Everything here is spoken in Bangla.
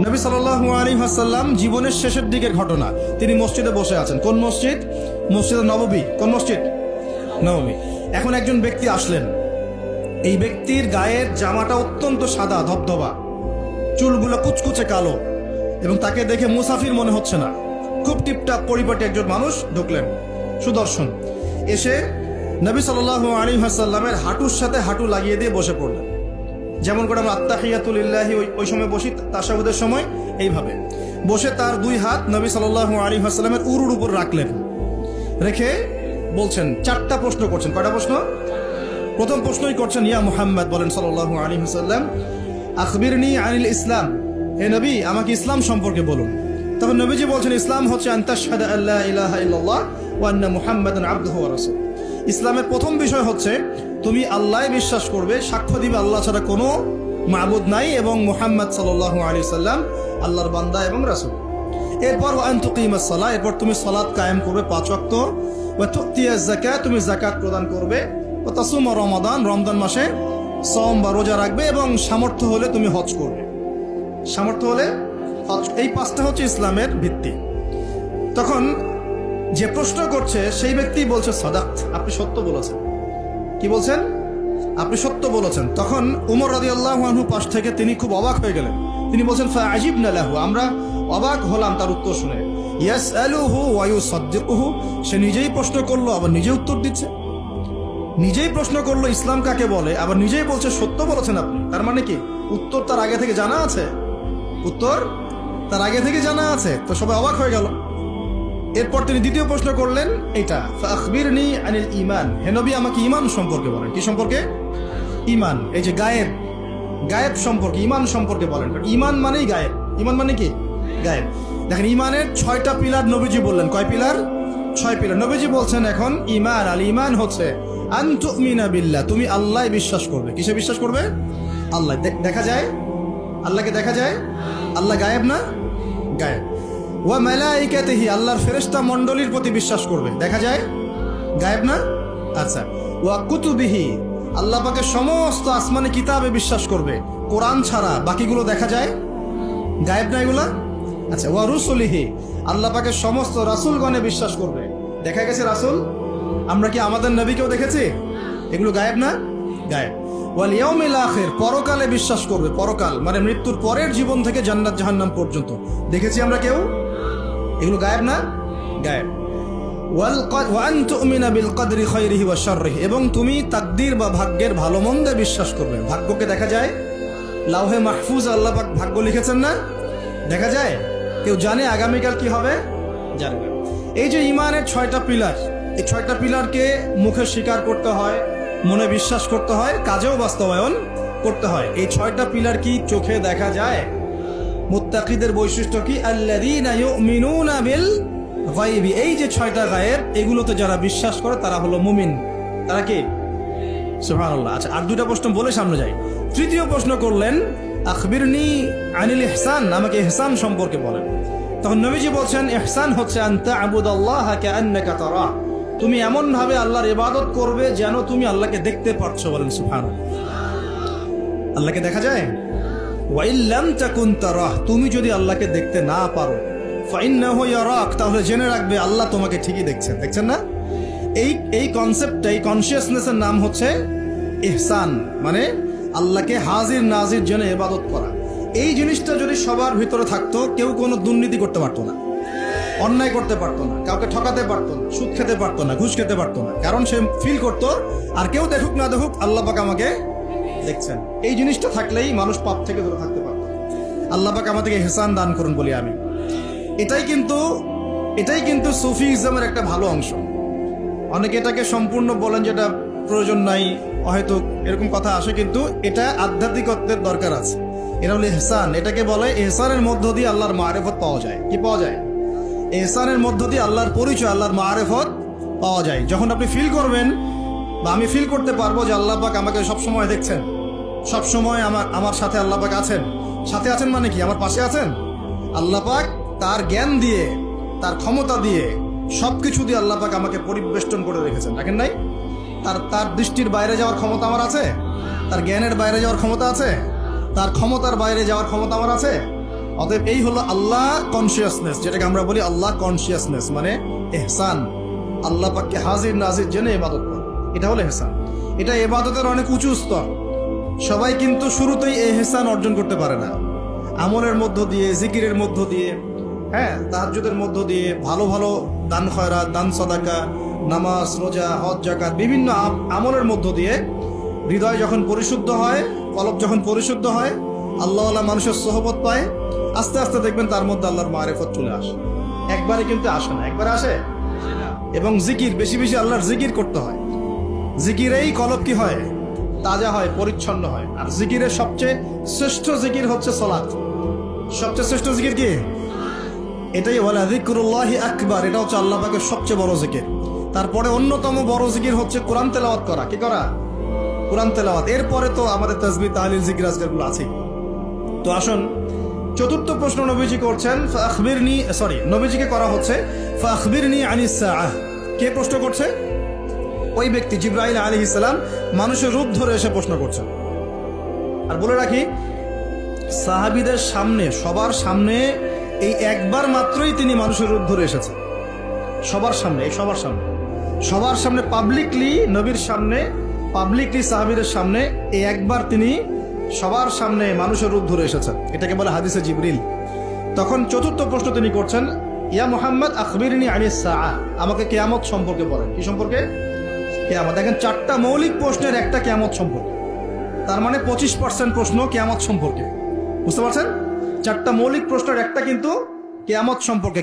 নবী সাল্লাল্লাহু আলাইহি ওয়াসাল্লাম জীবনের শেষের দিকের ঘটনা, তিনি মসজিদে বসে আছেন। কোন মসজিদ? মসজিদে নববী। কোন মসজিদ? নববী। এখন একজন ব্যক্তি আসলেন, এই ব্যক্তির গায়ের জামাটা অত্যন্ত সাদা ধবধবা, চুলগুলো কুচকুচে কালো, এবং তাকে দেখে মুসাফির মনে হচ্ছে না, খুব টিপটাপ পরিপাটি একজন মানুষ ঢুকলেন, সুদর্শন। এসে নবী সাল্লাল্লাহু আলাইহি ওয়াসাল্লামের হাঁটুর সাথে হাঁটু লাগিয়ে দিয়ে বসে পড়লেন, যেমন করে আমরা আত্তাহিয়াতু লিল্লাহি ওই সময় বসি তাশাহুদের সময়, এইভাবে বসে তার দুই হাত নবী সাল্লাল্লাহু আলাইহি ওয়াসাল্লামের উরুর উপর রাখলেন। রেখে বলছেন, চারটা প্রশ্ন করছেন। কয়টা প্রশ্ন? প্রথম প্রশ্নই করছেন, ইয়া মুহাম্মদ, বলেন সাল্লাল্লাহু আলাইহি ওয়াসাল্লাম, আখবিরনি আনিল ইসলাম, হে নবী আমাকে ইসলাম সম্পর্কে বলুন। তখন নবীজি বলছেন, ইসলাম হচ্ছে আন তাশহাদা আল্লা ইলাহা ইল্লাল্লাহ ওয়া আন্না মুহাম্মাদান আবদুহু ওয়া রাসূলুহু। ইসলামের প্রথম বিষয় হচ্ছে তুমি আল্লাহয় বিশ্বাস করবে, সাক্ষ্য দিবে আল্লাহ ছাড়া কোনো মাবুদ নাই, এবং মুহাম্মদ সাল্লাল্লাহু আলাইহি সাল্লাম আল্লাহর বান্দা এবং রাসূল। এরপর ওয়া আন তুকিমাস সালাহ, এরপর তুমি সালাত কায়েম করবে 5 ওয়াক্ত, ওয়া তুতিয়াজ যাকাত, তুমি যাকাত প্রদান করবে, ওয়া তাসুমা রমাদান, রমজান মাসে সওম বা রোজা রাখবে, এবং সামর্থ্য হলে তুমি হজ করবে। সামর্থ্য হলে হজ। এই 5টা হচ্ছে ইসলামের ভিত্তি। তখন যে প্রশ্ন করছে সেই ব্যক্তি বলছে, সাদাক্ত, আপনি সত্য বলেছেন। কি বলছেন? আপনি সত্য বলেছেন। তখন উমর রাদিয়াল্লাহু আনহু পাশ থেকে তিনি খুব অবাক হয়ে গেলেন। তিনি বলছেন, ফাআজিবনা লাহু, আমরা অবাক হলাম তার উত্তর শুনে। ইয়াসআলুহু ওয়া ইউসাদ্দিকুহু, সে নিজেই প্রশ্ন করলো আবার নিজে উত্তর দিচ্ছে। নিজেই প্রশ্ন করলো ইসলাম কাকে বলে, আবার নিজেই বলছে সত্য বলেছেন আপনি। তার মানে কি উত্তর তার আগে থেকে জানা আছে? উত্তর তার আগে থেকে জানা আছে। তো সবাই অবাক হয়ে গেল। এরপর তিনি দ্বিতীয় প্রশ্ন করলেন, এটা ফাখবিরনি আনিল ঈমান, হে নবী আমাকে ঈমান সম্পর্কে বলেন। কি সম্পর্কে? ঈমান। এই যে গায়েব, গায়েব সম্পর্কে, ঈমান সম্পর্কে বলেন। ঈমান মানেই গায়েব। ঈমান মানে কি? গায়েব। দেখেন, ঈমানের 6টা পিলার নবীজি বললেন। কয় পিলার? 6 পিলার নবীজি বলছেন। এখন ঈমান, আল ঈমান হচ্ছে আন তুমিনা বিল্লাহ, তুমি আল্লাহয় বিশ্বাস করবে। কিসে বিশ্বাস করবে? আল্লাহ। দেখা যায়? আল্লাহকে দেখা যায়? আল্লাহ গায়েব না? গায়েব। ওয়া মালাইকাতিহি, আল্লাহর ফেরেশতা মণ্ডলীর প্রতি বিশ্বাস করবে। দেখা যায়? গায়েব না? আচ্ছা। ওয়া কুতুবিহি, আল্লাহ পাকের সমস্ত আসমানি কিতাবে বিশ্বাস করবে, কোরআন ছাড়া বাকিগুলো দেখা যায়? গায়েব না এগুলা? আচ্ছা। ওয়া রুসুলিহি, আল্লাহ পাকের সমস্ত রাসূলগণে বিশ্বাস করবে। দেখা গেছে রাসূল? আমরা কি আমাদের নবীকেও দেখেছি? এগুলো গায়েব না? গায়েব। ওয়াল ইয়াউমিল আখির, পরকালে বিশ্বাস করবে। পরকাল মানে মৃত্যুর পরের জীবন থেকে জান্নাত জাহান্নাম পর্যন্ত দেখেছি আমরা কেউ? এগুলো গায়েব না? গায়েব। ওয়া আন তুমিনা বিল কদরি খায়রিহি ওয়া শাররিহি, এবং তুমি তাকদীর বা ভাগ্যের ভালো মন্দে বিশ্বাস করবে। ভাগ্যকে দেখা যায়? লাউহে মাহফুজ আল্লাহ পাক ভাগ্য লিখেছেন না? দেখা যায়? কেউ জানে আগামীকাল কি হবে? জানে না। এই যে ঈমানের 6টা পিলার, এই 6টা পিলারকে মুখে স্বীকার করতে হয়, মনে বিশ্বাস করতে হয়, কাজেও বাস্তবায়ন করতে হয়। এই 6টা পিলার কি চোখে দেখা যায়? মুত্তাকিদের বৈশিষ্ট্য কি? আল্লাযীনা ইউমিনুনা বিল গায়বি, এই যে 6টা গায়েব, এগুলোতে যারা বিশ্বাস করে তারা হলো মুমিন। তারা কি? সুবহানাল্লাহ। আচ্ছা, আর 2টা প্রশ্ন বলে সামনে যাই। তৃতীয় প্রশ্ন করলেন, আখবিরনি আনিল ইহসান, আমাকে ইহসান সম্পর্কে বলেন। তখন নবীজি বলছেন, ইহসান হচ্ছে আন তা'বুদাল্লাহা কাআন্নাকা তারাহ, তুমি এমন ভাবে আল্লাহর ইবাদত করবে যেন তুমি আল্লাহকে দেখতে পারছো। বলেন সুবহানাল্লাহ। আল্লাহকে দেখা যায়? ওয়া ইল্লাম তাকুন তারাহ, তুমি যদি আল্লাহকে দেখতে না পারো, ফাইন্নাহু ইয়ারাক, তাহলে জেনে রাখবে আল্লাহ তোমাকে ঠিকই দেখছেন। দেখছেন না? এই কনসেপ্টটা, এই কনসিয়াসনেসের নাম হচ্ছে ইহসান, মানে আল্লাহকে হাজির নাজির জেনে ইবাদত করা। এই জিনিসটা যদি সবার ভিতরে থাকতো, কেউ কোনো দুর্নীতি করতে পারতো না, অন্যায় করতে পারতো না, কাউকে ঠকাতে পারতো না, সুদ খেতে পারতো না, ঘুষ খেতে পারতো না। কারণ সে ফিল করতো আর কেউ দেখুক না দেখুক আল্লাহ পাক আমাকে দেখছেন। এই জিনিসটা থাকলেই মানুষ পাপ থেকে দূরে থাকতে পারত। আল্লাহ পাক আমাদেরকে ইহসান দান করুন বলি আমি। এটাই কিন্তু সুফিজমের একটা ভালো অংশ। অনেকে এটাকে সম্পূর্ণ বলেন যেটা প্রয়োজন নাই, হয়তো এরকম কথা আসে, কিন্তু এটা আধ্যাত্মিকত্বের দরকার আছে। এটা হলো ইহসান। এটাকে বলে ইহসানের মধ্য দিয়ে আল্লাহর মারিফত পাওয়া যায়। কি পাওয়া যায়? ইহসানের মধ্য দিয়ে আল্লাহর পরিচয়, আল্লাহর মারিফত পাওয়া যায়। যখন আপনি ফিল করবেন বা আমি ফিল করতে পারবো যে আল্লাহ পাক আমাকে সবসময় দেখছেন, সবসময় আমার সাথে আল্লাহ পাক আছেন। সাথে আছেন মানে কি? আমার পাশে আছেন। আল্লাহ পাক তার জ্ঞান দিয়ে, তার ক্ষমতা দিয়ে, সবকিছু দিয়ে আল্লাহ পাক আমাকে পরিবেষ্টন করে রেখেছেন। দেখেন নাই? তার দৃষ্টির বাইরে যাওয়ার ক্ষমতা আমার আছে? তার জ্ঞানের বাইরে যাওয়ার ক্ষমতা আছে? তার ক্ষমতার বাইরে যাওয়ার ক্ষমতা আমার আছে? অতএব এই হলো আল্লাহ কনসিয়াসনেস, যেটাকে আমরা বলি আল্লাহ কনসিয়াসনেস, মানে এহসান। আল্লাহ পাককে হাজির নাজির জেনে ইবাদত করা, এটা হলো এহসান। এটা ইবাদতের অনেক উঁচু স্তর। সবাই কিন্তু শুরুতেই এহসান অর্জন করতে পারে না। আমলের মধ্য দিয়ে, জিকিরের মধ্য দিয়ে, হ্যাঁ, তাহাজ্জুদের মধ্য দিয়ে, ভালো ভালো দান খয়রাত, দান সাদাকা, নামাজ, রোজা, হজ, যাকাত, বিভিন্ন আমলের মধ্য দিয়ে হৃদয় যখন পরিশুদ্ধ হয়, কলব যখন পরিশুদ্ধ হয়, আল্লাহওয়ালা মানুষের সোহবত পায়, আস্তে আস্তে দেখবেন তার মধ্যে আল্লাহর মারিফত চলে আসে। একবারে কিন্তু আসে না, একবারে আসে। এবং জিকির, বেশি বেশি আল্লাহর জিকির করতে হয়। জিকিরেই কলব কি হয়? তাজা হয়, পরিচ্ছন্ন হয়। আর জিকিরের সবচেয়ে শ্রেষ্ঠ জিকির হচ্ছে সালাত। সবচেয়ে শ্রেষ্ঠ জিকির কি? এটাই বলে যিকরুল্লাহি আকবার, এটা হচ্ছে আল্লাহ পাকের সবচেয়ে বড় জিকির। তারপরে অন্যতম বড় জিকির হচ্ছে কোরআন তেলাওয়াত করা। কি করা? কোরআন তেলাওয়াত। এরপরে তো আমাদের তাসবিহ, তাহলিল, জিকির, আজকারগুলো আছেই। তো আসুন, চতুর্থ প্রশ্ন নবীজি করছেন, ফাখবিরনি, নবীজিকে করা হচ্ছে ফাখবিরনি আনিস সাআহ। কে প্রশ্ন করছে? ওই ব্যক্তি জিবরাইল আলাইহিস সালাম মানুষের রূপ ধরে এসে প্রশ্ন করছেন। আর বলে রাখি, সাহাবীদের সামনে, সবার সামনে এই একবার মাত্রই তিনি মানুষের রূপ ধরে এসেছেন। সবার সামনে, সবার সামনে পাবলিকলি, নবীর সামনে পাবলিকলি, সাহাবীদের সামনে এই একবার তিনি সবার সামনে মানুষের রূপ ধরে এসেছেন। এটাকে বলে হাদিসে জিবরিল। তখন চতুর্থ প্রশ্ন তিনি করছেন, ইয়া মুহাম্মদ আখবিরনি আনিস সাআহ, আমাকে কিয়ামত সম্পর্কে বলেন। কি সম্পর্কে? কিয়ামত। দেখেন, 4টা মৌলিক প্রশ্নের একটা কিয়ামত সম্পর্কে। তার মানে 25% প্রশ্ন কিয়ামত সম্পর্কে। বুঝতে পারছেন? 4টা মৌলিক প্রশ্নের একটা কিন্তু কিয়ামত সম্পর্কে।